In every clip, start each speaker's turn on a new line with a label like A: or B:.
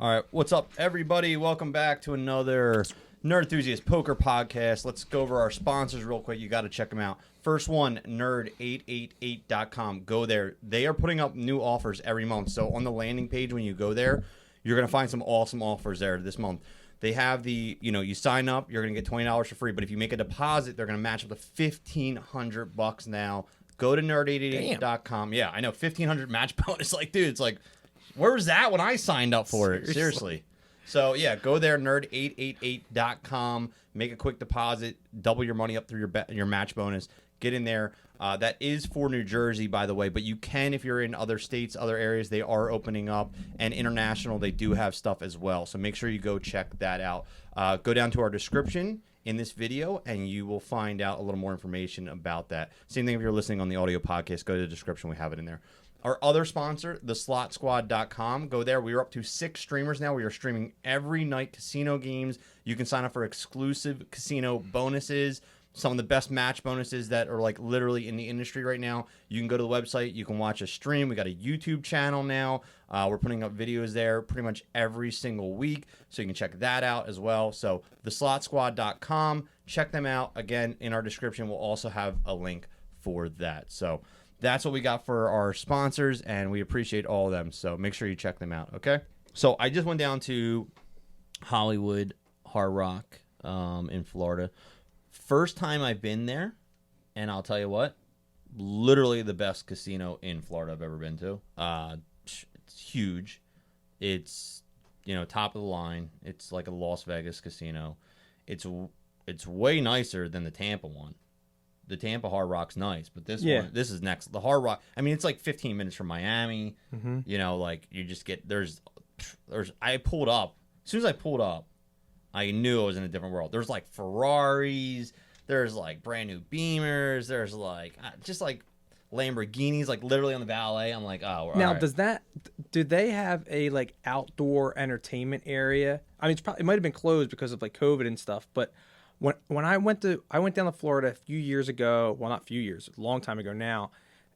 A: All right, what's up, everybody? Welcome back to another Nerd Enthusiast Poker Podcast. Let's go over our sponsors real quick. You got to check them out. First one, nerd888.com. Go there. They are putting up new offers every month. So on the landing page, when you go there, you're going to find some awesome offers there this month. They have the, you sign up, you're going to get $20 for free. But if you make a deposit, they're going to match up to $1,500 now. Go to nerd888.com. Yeah, I know, $1,500 match bonus. Like, dude, it's like, where was that when I signed up for it? Seriously. So, yeah, go there, nerd888.com. Make a quick deposit. Double your money up through your match bonus. Get in there. That is for New Jersey, by the way. But you can, if you're in other states, other areas, they are opening up. And international, they do have stuff as well. So make sure you go check that out. Go down to our description in this video, and you will find out a little more information about that. Same thing if you're listening on the audio podcast. Go to the description. We have it in there. Our other sponsor, theslotsquad.com. Go there. We are up to 6 streamers now. We are streaming every night casino games. You can sign up for exclusive casino bonuses, some of the best match bonuses that are like literally in the industry right now. You can go to the website. You can watch a stream. We got a YouTube channel now. We're putting up videos there pretty much every single week, so you can check that out as well. So theslotsquad.com. Check them out. Again, in our description, we'll also have a link for that. So that's what we got for our sponsors, and we appreciate all of them. So make sure you check them out, okay? So I just went down to Hollywood Hard Rock in Florida. First time I've been there, and I'll tell you what, literally the best casino in Florida I've ever been to. It's huge. It's, top of the line. It's like a Las Vegas casino. It's way nicer than the Tampa one. The Tampa Hard Rock's nice, but this is next. The Hard Rock, I mean, it's like 15 minutes from Miami. Mm-hmm. You just get, I pulled up. As soon as I pulled up, I knew I was in a different world. There's like Ferraris, there's like brand new Beamers, there's like, just like Lamborghinis, like literally on the valet. I'm like, oh,
B: now,
A: right.
B: Do they have a like outdoor entertainment area? I mean, it might have been closed because of like COVID and stuff, but When I went down to Florida a few years ago, well, not a few years, a long time ago now,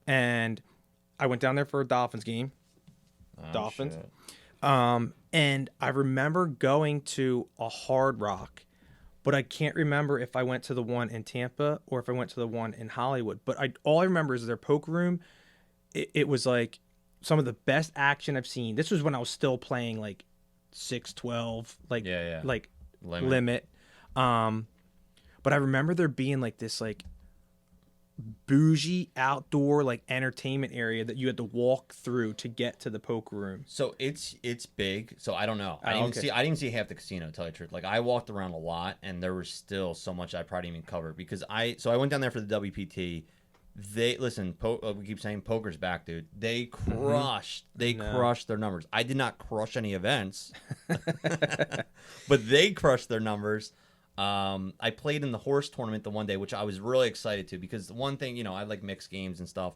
B: and I went down there for a Dolphins game. Dolphins.
A: Shit.
B: And I remember going to a Hard Rock, but I can't remember if I went to the one in Tampa or if I went to the one in Hollywood. But all I remember is their poker room. It was like some of the best action I've seen. This was when I was still playing like 6-12, like limit. But I remember there being like this like bougie outdoor like entertainment area that you had to walk through to get to the poker room.
A: So it's big. So I don't know. I didn't see half the casino, to tell you the truth. Like, I walked around a lot, and there was still so much I probably didn't even cover because I went down there for the WPT. We keep saying poker's back, dude. They crushed. They crushed their numbers. I did not crush any events, but they crushed their numbers. I played in the horse tournament the one day, which I was really excited to, because the one thing, I like mixed games and stuff.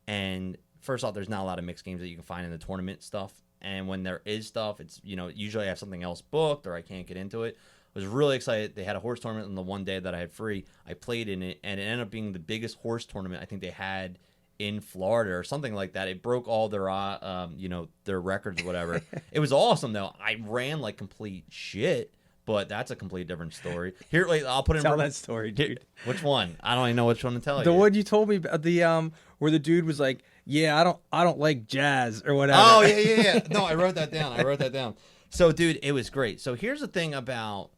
A: And first off, there's not a lot of mixed games that you can find in the tournament stuff. And when there is stuff, it's, usually I have something else booked or I can't get into it. I was really excited. They had a horse tournament on the one day that I had free. I played in it, and it ended up being the biggest horse tournament I think they had in Florida or something like that. It broke all their, their records or whatever. It was awesome, though. I ran like complete shit. But that's a complete different story. Here, I'll put in.
B: Tell that story, dude.
A: Which one? I don't even know which one to tell you.
B: The one you told me about, where the dude was like, "Yeah, I don't like jazz or whatever."
A: Oh yeah. No, I wrote that down. So, dude, it was great. So here's the thing about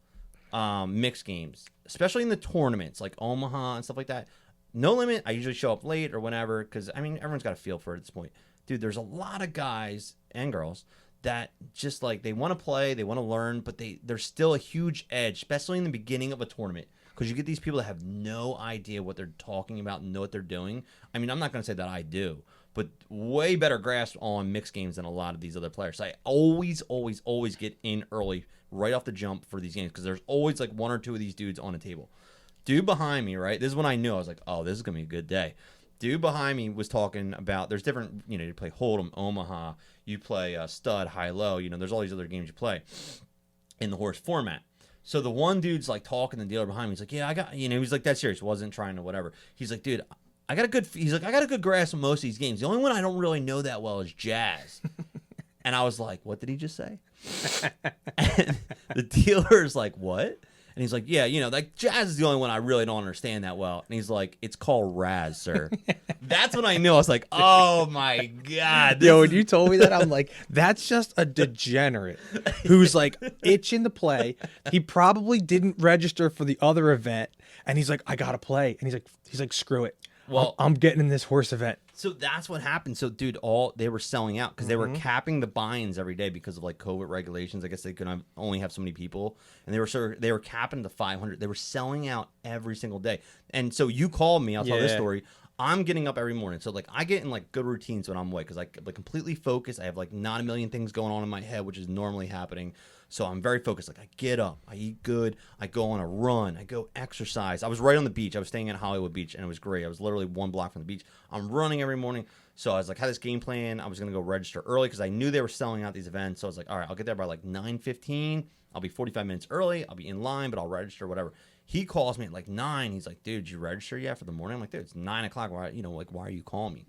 A: mixed games, especially in the tournaments like Omaha and stuff like that. No limit. I usually show up late or whenever because everyone's got a feel for it at this point. Dude, there's a lot of guys and girls that just like they want to play, they want to learn, but there's still a huge edge, especially in the beginning of a tournament, because you get these people that have no idea what they're talking about and know what they're doing. I'm not going to say that I do, but way better grasp on mixed games than a lot of these other players. So I always get in early, right off the jump for these games, because there's always like one or two of these dudes on the table. Dude behind me, right? This is when I knew. I was like, oh, this is going to be a good day. Dude behind me was talking about, there's different, you play Hold'em, Omaha, you play Stud, High-Low, there's all these other games you play in the horse format. So the one dude's like talking to the dealer behind me. He's like, yeah, I got, he was like that serious, wasn't trying to whatever. He's like, dude, I got a good grasp of most of these games. The only one I don't really know that well is jazz. And I was like, what did he just say? And the dealer's like, what? And he's like, yeah, like Jazz is the only one I really don't understand that well. And he's like, it's called Raz, sir. That's when I knew. I was like, oh my God.
B: Yo, when you told me that, I'm like, that's just a degenerate who's like itching to play. He probably didn't register for the other event, and he's like, I gotta play. And he's like, screw it.
A: Well,
B: I'm getting in this horse event.
A: So that's what happened. So, dude, they were selling out because they were capping the buy-ins every day because of like COVID regulations. I guess they could only have so many people, and they were capping to 500. They were selling out every single day. And so you called me. I'll tell this story. I'm getting up every morning, so like I get in like good routines when I'm awake because I like completely focused. I have like not a million things going on in my head, which is normally happening. So I'm very focused. Like I get up, I eat good, I go on a run, I go exercise. I was right on the beach. I was staying at Hollywood Beach, and it was great. I was literally 1 block from the beach. I'm running every morning. So I was like, had this game plan. I was gonna go register early because I knew they were selling out these events. So I was like, all right, I'll get there by like 9:15. I'll be 45 minutes early. I'll be in line, but I'll register, whatever. He calls me at like 9. He's like, dude, did you register yet for the morning? I'm like, dude, it's 9 o'clock. Why, why are you calling me?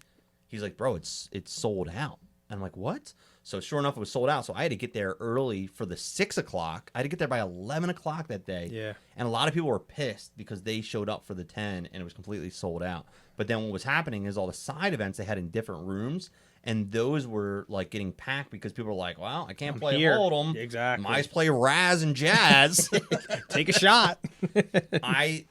A: He's like, bro, it's sold out. And I'm like, what? So sure enough, it was sold out. So I had to get there early for the 6 o'clock. I had to get there by 11 o'clock that day.
B: Yeah.
A: And a lot of people were pissed because they showed up for the 10 and it was completely sold out. But then what was happening is all the side events they had in different rooms, and those were like getting packed because people were like, well, I can't play Hold'em.
B: Exactly.
A: Might as play Raz and Jazz.
B: Take a shot.
A: I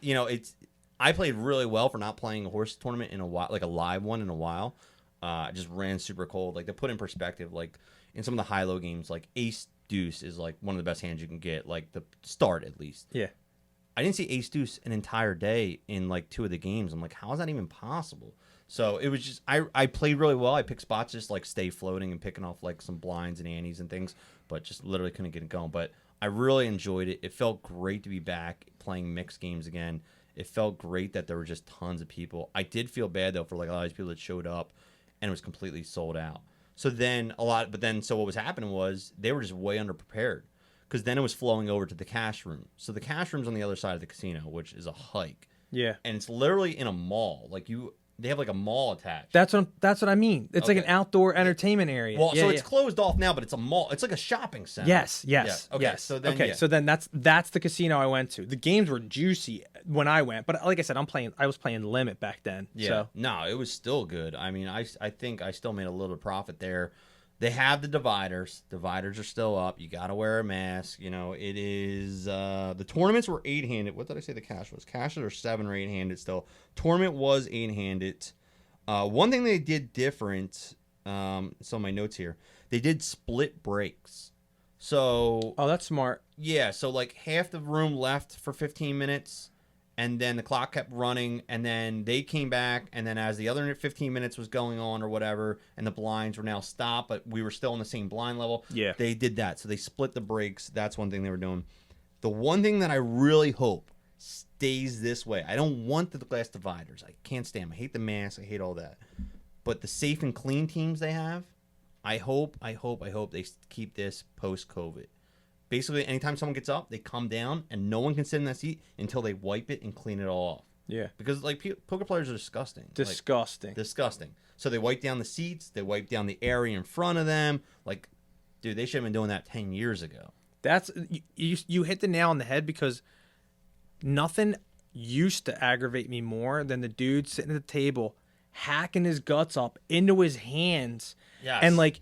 A: played really well for not playing a horse tournament in a while, like a live one in a while. I just ran super cold. Like to put in perspective, like in some of the high-low games, like Ace Deuce is like one of the best hands you can get, like the start at least.
B: Yeah.
A: I didn't see Ace Deuce an entire day in like 2 of the games. I'm like, how is that even possible? So it was just I played really well. I picked spots just like stay floating and picking off like some blinds and antes and things, but just literally couldn't get it going. But I really enjoyed it. It felt great to be back playing mixed games again. It felt great that there were just tons of people. I did feel bad though for like a lot of these people that showed up and it was completely sold out. So then so what was happening was they were just way underprepared because then it was flowing over to the cash room. So the cash room's on the other side of the casino, which is a hike.
B: Yeah.
A: And it's literally in a mall. Like they have like a mall attached.
B: That's what I mean. It's like an outdoor entertainment area.
A: Well, so it's closed off now, but it's a mall. It's like a shopping center.
B: Yes.
A: Yeah. Okay.
B: Yes.
A: So then
B: that's the casino I went to. The games were juicy when I went, but like I said, I was playing limit back then.
A: Yeah.
B: So.
A: No, it was still good. I mean, I think I still made a little profit there. They have the dividers. Dividers are still up. You got to wear a mask. It is the tournaments were 8-handed. What did I say the cash was? Cashes are 7 or 8-handed still. Tournament was 8-handed. One thing they did different, so my notes here, they did split breaks. So
B: that's smart.
A: Yeah, so like half the room left for 15 minutes, and then the clock kept running, and then they came back, and then as the other 15 minutes was going on or whatever, and the blinds were now stopped, but we were still on the same blind level,
B: yeah,
A: they did that. So they split the breaks. That's one thing they were doing. The one thing that I really hope stays this way, I don't want the glass dividers. I can't stand them. I hate the mask. I hate all that. But the safe and clean teams they have, I hope they keep this post-COVID. Basically, anytime someone gets up, they come down, and no one can sit in that seat until they wipe it and clean it all off.
B: Yeah.
A: Because, like, poker players are disgusting.
B: Disgusting.
A: Like, disgusting. So they wipe down the seats. They wipe down the area in front of them. Like, dude, they should have been doing that 10 years ago.
B: That's you hit the nail on the head because nothing used to aggravate me more than the dude sitting at the table hacking his guts up into his hands.
A: Yes.
B: And, like...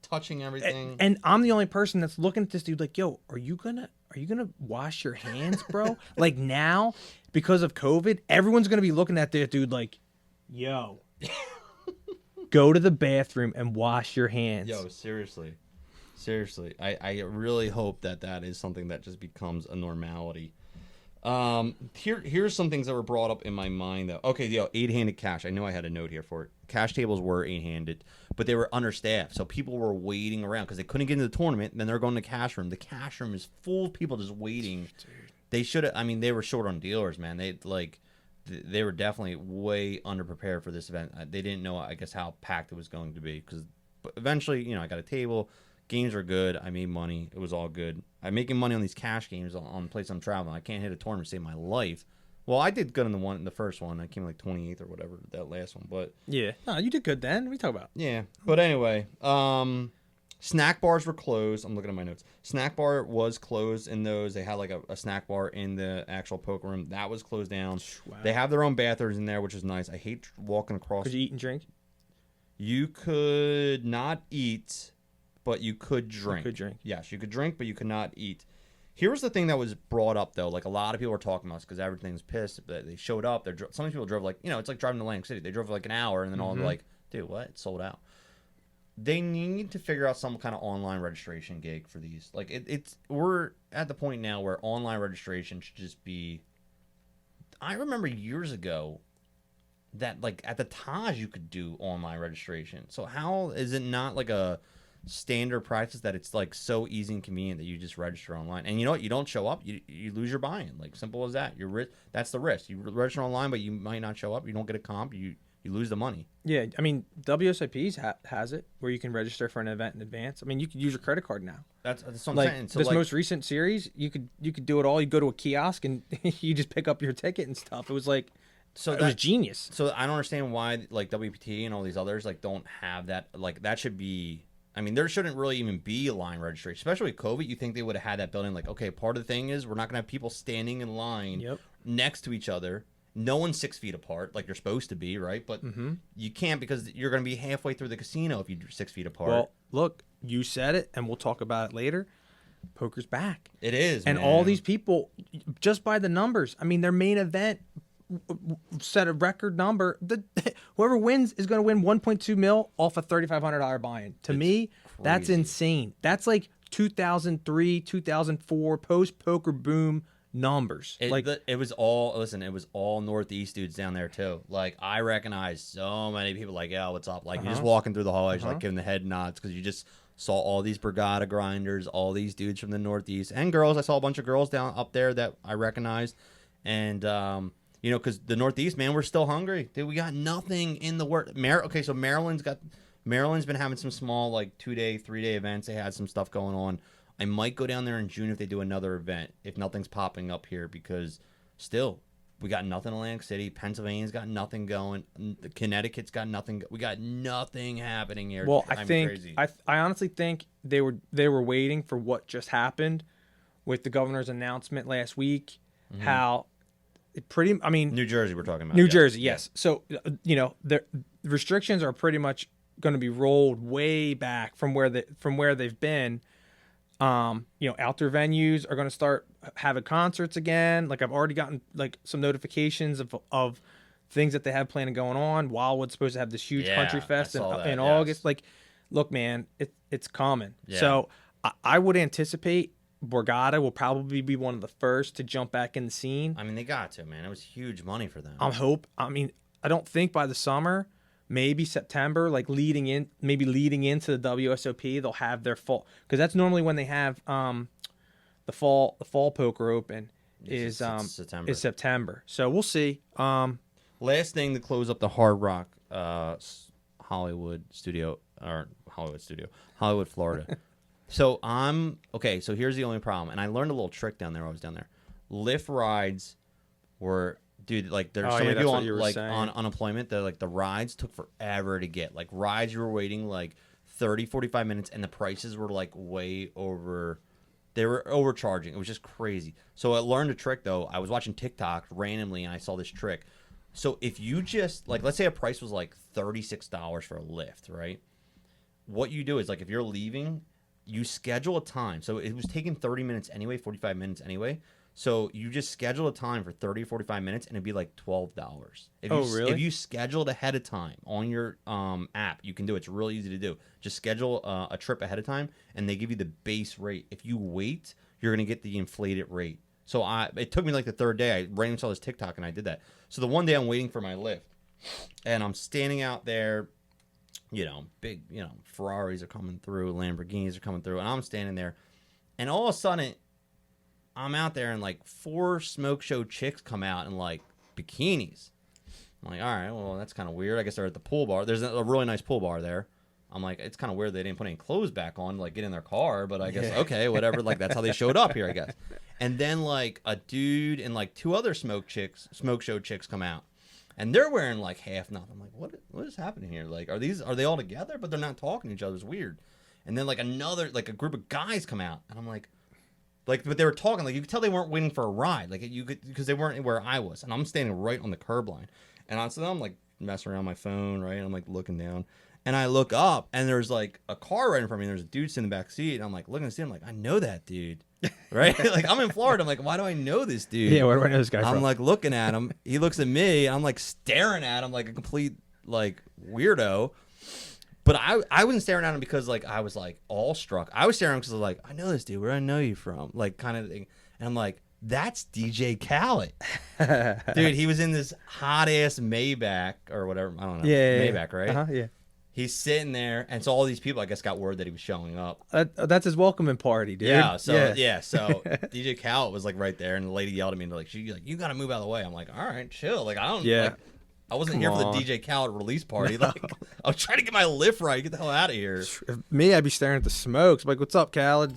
A: touching everything,
B: and I'm the only person that's looking at this dude like, yo, are you gonna wash your hands, bro? Like now, because of COVID, everyone's gonna be looking at that dude like, yo, go to the bathroom and wash your hands.
A: Yo, seriously, I really hope that is something that just becomes a normality. Here's some things that were brought up in my mind though. Okay, 8-handed cash. I know I had a note here for it. Cash tables were 8-handed, but they were understaffed, so people were waiting around because they couldn't get into the tournament. Then they're going to the cash room. The cash room is full of people just waiting. Dude. They should have. I mean, they were short on dealers, man. They were definitely way underprepared for this event. They didn't know, I guess, how packed it was going to be. But eventually, I got a table. Games were good. I made money. It was all good. I'm making money on these cash games on the place I'm traveling. I can't hit a tournament to save my life. Well, I did good in the first one. I came like 28th or whatever, that last one. But
B: yeah, no, you did good then. What are you talking about?
A: Yeah, but anyway, Snack bars were closed. I'm looking at my notes. Snack bar was closed in those. They had like a snack bar in the actual poker room. That was closed down.
B: Wow.
A: They have their own bathrooms in there, which is nice. I hate walking across.
B: Could you eat and drink?
A: You could not eat, but you could drink.
B: You could drink.
A: Yes, you could drink, but you could not eat. Here's the thing that was brought up, though. Like, a lot of people are talking about this because everything's pissed. They showed up. Some people drove, like, it's like driving to Atlantic City. They drove like an hour, and then all they're like, dude, what? It's sold out. They need to figure out some kind of online registration gig for these. Like, we're at the point now where online registration should just be... I remember years ago that, like, at the Taj you could do online registration. So how is it not like a standard practice that it's like so easy and convenient that you just register online? And you know what? You don't show up, you lose your buy-in. Like, simple as that. That's the risk. You register online, but you might not show up. You don't get a comp. You lose the money.
B: Yeah, I mean, WSOP's has it where you can register for an event in advance. I mean, you could use your credit card now.
A: That's what I'm
B: Like
A: saying. So
B: this
A: like,
B: most recent series, you could do it all. You go to a kiosk and you just pick up your ticket and stuff. It was like,
A: so
B: it was genius.
A: So I don't understand why like WPT and all these others like don't have that. Like, that should be. I mean, there shouldn't really even be a line registration, especially with COVID. You think they would have had that building? Like, okay, part of the thing is we're not gonna have people standing in line next to each other. No one's 6 feet apart, like you're supposed to be, right? But you can't because you're going to be halfway through the casino if you're 6 feet apart.
B: Well, look, you said it, and we'll talk about it later. Poker's back.
A: It is,
B: and
A: man.
B: all these people, just by the numbers. I mean, their main event set a record number. Whoever wins is going to win 1.2 mil off a $3,500 buy-in. To me, that's insane. That's like 2003, 2004 post-poker boom numbers.
A: It was all Northeast dudes down there too. Like, I recognize so many people like, yeah, what's up? Like, you're just walking through the hallways, like giving the head nods because you just saw all these Brigada grinders, all these dudes from the Northeast and girls. I saw a bunch of girls down up there that I recognized, and because the Northeast, man, we're still hungry. Dude, we got nothing in the work. Okay, so Maryland's been having some small like 2-day, 3-day events. They had some stuff going on. I might go down there in June if they do another event, if nothing's popping up here, because still, we got nothing in Atlantic City. Pennsylvania's got nothing going. Connecticut's got nothing. We got nothing happening here.
B: Well, I honestly think they were waiting for what just happened with the governor's announcement last week. How
A: New Jersey we're talking about.
B: New Jersey, yes. So, the restrictions are pretty much going to be rolled way back from where they've been. Outdoor venues are going to start having concerts again. Like, I've already gotten like some notifications of things that they have planning going on. Wildwood's supposed to have this huge country fest in August. Like, look, man, it's coming. Yeah. So I would anticipate Borgata will probably be one of the first to jump back in the scene.
A: I mean, they got to, man. It was huge money for them.
B: I don't think by the summer, maybe September, like leading into the WSOP, they'll have their fall, because that's normally when they have the fall poker open is September. So we'll see.
A: Last thing to close up the Hard Rock Hollywood, Florida. So here's the only problem, and I learned a little trick down there while I was down there. Lyft rides were, dude, like there's so many people on unemployment that like the rides took forever to get. Like, rides you were waiting like 30, 45 minutes, and the prices were like way over. They were overcharging. It was just crazy. So I learned a trick though. I was watching TikTok randomly and I saw this trick. So if you just like, let's say a price was like $36 for a Lyft, right? What you do is, like, if you're leaving, you schedule a time. So it was taking 30 minutes anyway, 45 minutes anyway. So you just schedule a time for 30 or 45 minutes, and it'd be like $12.
B: Really?
A: If you scheduled ahead of time on your app, you can do it. It's really easy to do. Just schedule a trip ahead of time, and they give you the base rate. If you wait, you're going to get the inflated rate. So it took me like the third day. I randomly saw this TikTok, and I did that. So the one day I'm waiting for my Lyft, and I'm standing out there, big, Ferraris are coming through, Lamborghinis are coming through, and I'm standing there, and all of a sudden, I'm out there, and like 4 smoke show chicks come out in like bikinis. I'm like, all right, well, that's kind of weird. I guess they're at the pool bar. There's a really nice pool bar there. I'm like, it's kind of weird they didn't put any clothes back on, like get in their car, but I guess, okay, whatever. Like, that's how they showed up here, I guess. And then like a dude and like 2 other smoke show chicks come out. And they're wearing like half nothing. I'm like, what is happening here? Like, are they all together? But they're not talking to each other. It's weird. and then like a group of guys come out, and I'm like, but they were talking, like you could tell they weren't waiting for a ride, like because they weren't where I was, and I'm standing right on the curb line, and so I'm like messing around my phone, right, and I'm like looking down, and I look up, and there's like a car right in front of me, and there's a dude sitting in the back seat, and I'm like looking to see him, like I know that dude, right? Like I'm in Florida, I'm like, why do I know this dude?
B: Yeah, where do I know this guy from?
A: I'm like looking at him, he looks at me, and I'm like staring at him like a complete like weirdo. But I wasn't staring at him because like I was like all struck. I was staring at him because I was like, I know this dude. Where do I know you from? Like kind of thing. And I'm like, that's DJ Khaled. Dude, he was in this hot ass Maybach or whatever. I don't know. Maybach, right?
B: Yeah.
A: He's sitting there, and so all these people, I guess, got word that he was showing up.
B: That's his welcoming party, dude.
A: Yeah. So DJ Khaled was like right there, and the lady yelled at me, like, you got to move out of the way. I'm like, all right, chill. Like I don't.
B: Yeah.
A: Like, I wasn't here for the DJ Khaled release party. No. Like I was trying to get my lift right. Get the hell out of here.
B: Me, I'd be staring at the smokes. I'm like, what's up, Khaled?